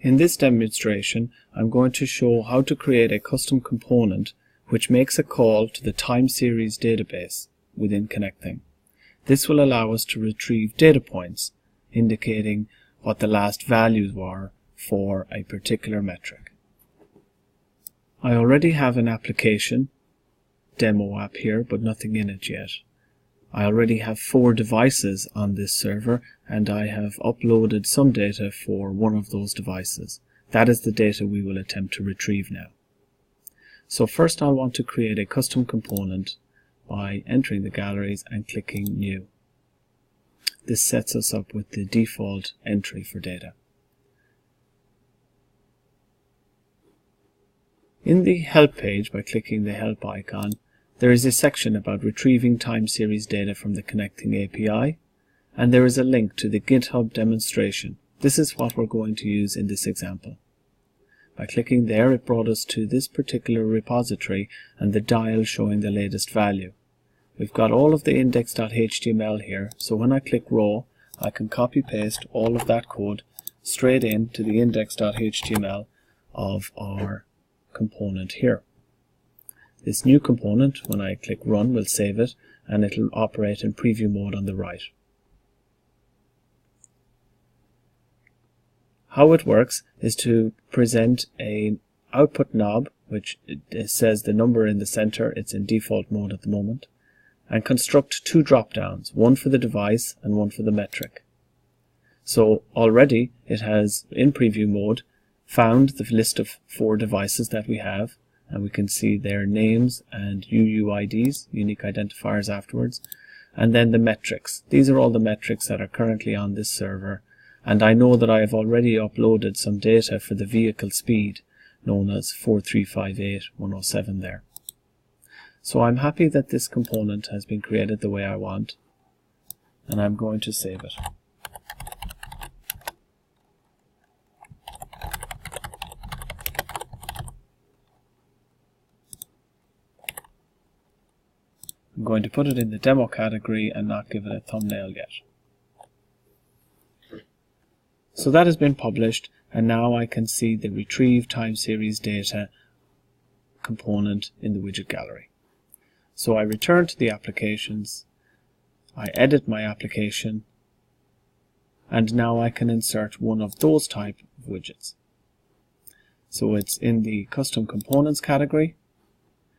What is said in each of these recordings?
In this demonstration, I'm going to show how to create a custom component which makes a call to the time series database within Connecting. This will allow us to retrieve data points indicating what the last values were for a particular metric. I already have an application demo app here, but nothing in it yet. I already have 4 devices on this server, and I have uploaded some data for one of those devices. That is the data we will attempt to retrieve now. So first I'll want to create a custom component by entering the galleries and clicking New. This sets us up with the default entry for data. In the Help page, by clicking the Help icon, there is a section about retrieving time series data from the Connecting API, and there is a link to the GitHub demonstration. This is what we're going to use in this example. By clicking there, it brought us to this particular repository and the dial showing the latest value. We've got all of the index.html here, so when I click Row, I can copy-paste all of that code straight into the index.html of our component here. This new component, when I click Run, will save it, and it will operate in preview mode on the right. How it works is to present an output knob, which says the number in the center. It's in default mode at the moment, and construct 2 drop-downs, one for the device and one for the metric. So already it has, in preview mode, found the list of 4 devices that we have, and we can see their names and UUIDs, unique identifiers afterwards, and then the metrics. These are all the metrics that are currently on this server, and I know that I have already uploaded some data for the vehicle speed, known as 4358107 there. So I'm happy that this component has been created the way I want, and I'm going to save it. I'm going to put it in the demo category and not give it a thumbnail yet. So that has been published, and now I can see the retrieve time series data component in the widget gallery. So I return to the applications, I edit my application, and now I can insert one of those type of widgets. So it's in the custom components category,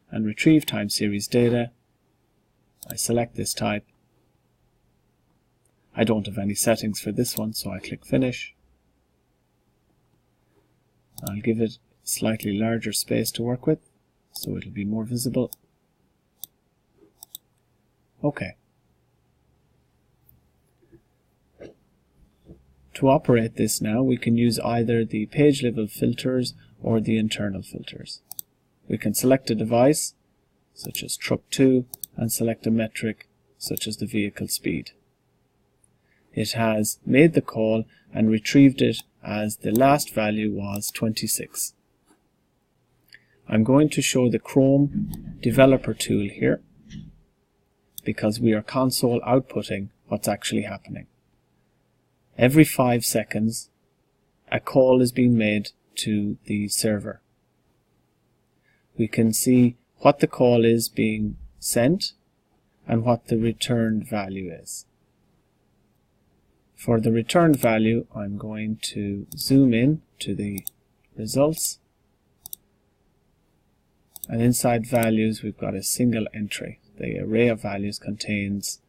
and retrieve time series data. I select this type. I don't have any settings for this one, so I click Finish. I'll give it slightly larger space to work with, so it'll be more visible. OK. To operate this now, we can use either the page level filters or the internal filters. We can select a device, such as Truck 2, and select a metric, such as the vehicle speed. It has made the call and retrieved it as the last value was 26. I'm going to show the Chrome developer tool here, because we are console outputting what's actually happening. Every 5 seconds, a call is being made to the server. We can see what the call is being sent and what the returned value is. For the returned value, I'm going to zoom in to the results, and inside values we've got a single entry. The array of values contains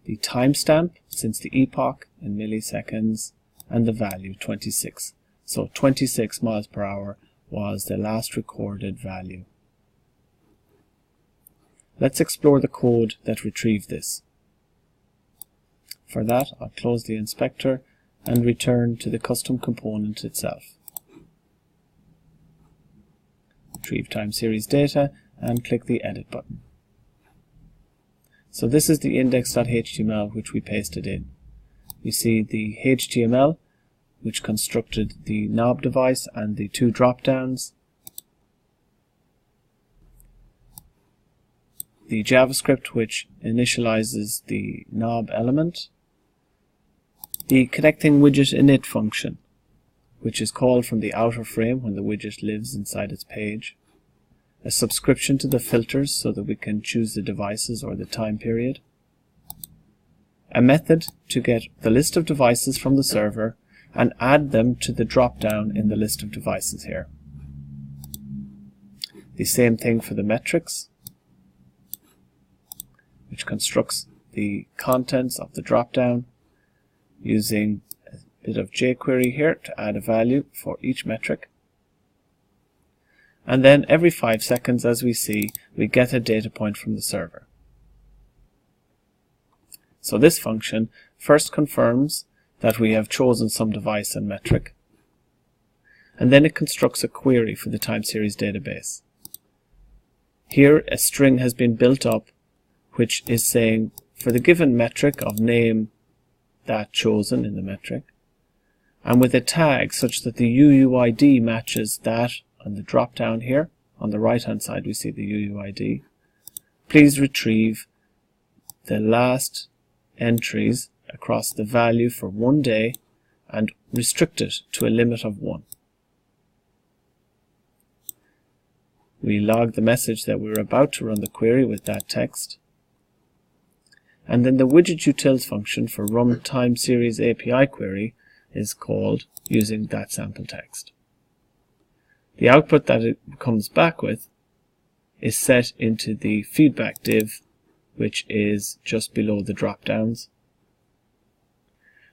the timestamp since the epoch in milliseconds and the value 26. So 26 miles per hour was the last recorded value. Let's explore the code that retrieved this. For that, I'll close the inspector and return to the custom component itself. Retrieve time series data and click the Edit button. So this is the index.html which we pasted in. You see the HTML, which constructed the knob device and the 2 drop-downs, the JavaScript which initializes the knob element, the connecting widget init function which is called from the outer frame when the widget lives inside its page, a subscription to the filters so that we can choose the devices or the time period, a method to get the list of devices from the server and add them to the drop-down in the list of devices here. The same thing for the metrics, which constructs the contents of the drop-down using a bit of jQuery here to add a value for each metric. And then every 5 seconds, as we see, we get a data point from the server. So this function first confirms that we have chosen some device and metric, and then it constructs a query for the time series database. Here a string has been built up which is saying for the given metric of name that chosen in the metric, and with a tag such that the UUID matches that on the drop down here. On the right hand side we see the UUID. Please retrieve the last entries across the value for 1 day and restrict it to a limit of 1. We log the message that we're about to run the query with that text. And then the widget utils function for run time series API query is called using that sample text. The output that it comes back with is set into the feedback div, which is just below the drop downs.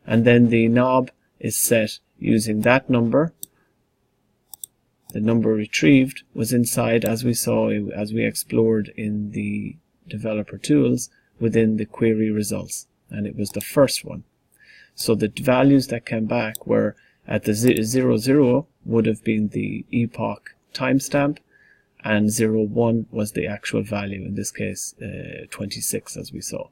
And then the knob is set using that number. The number retrieved was inside, as we saw, as we explored in the developer tools, within the query results, and it was the first one. So the values that came back were at the 00 would have been the epoch timestamp, and 01 was the actual value, in this case 26, as we saw.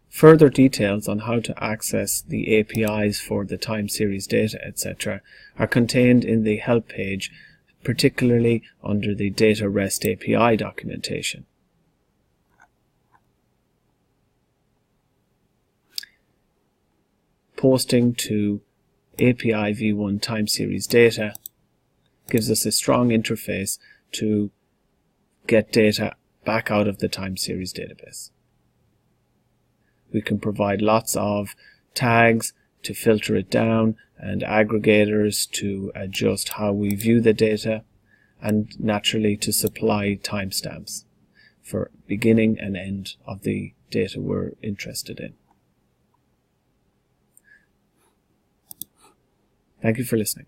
Further details on how to access the APIs for the time series data, etc. are contained in the help page, particularly under the Data REST API documentation. Posting to API v1 time series data gives us a strong interface to get data back out of the time series database. We can provide lots of tags to filter it down and aggregators to adjust how we view the data, and naturally to supply timestamps for beginning and end of the data we're interested in. Thank you for listening.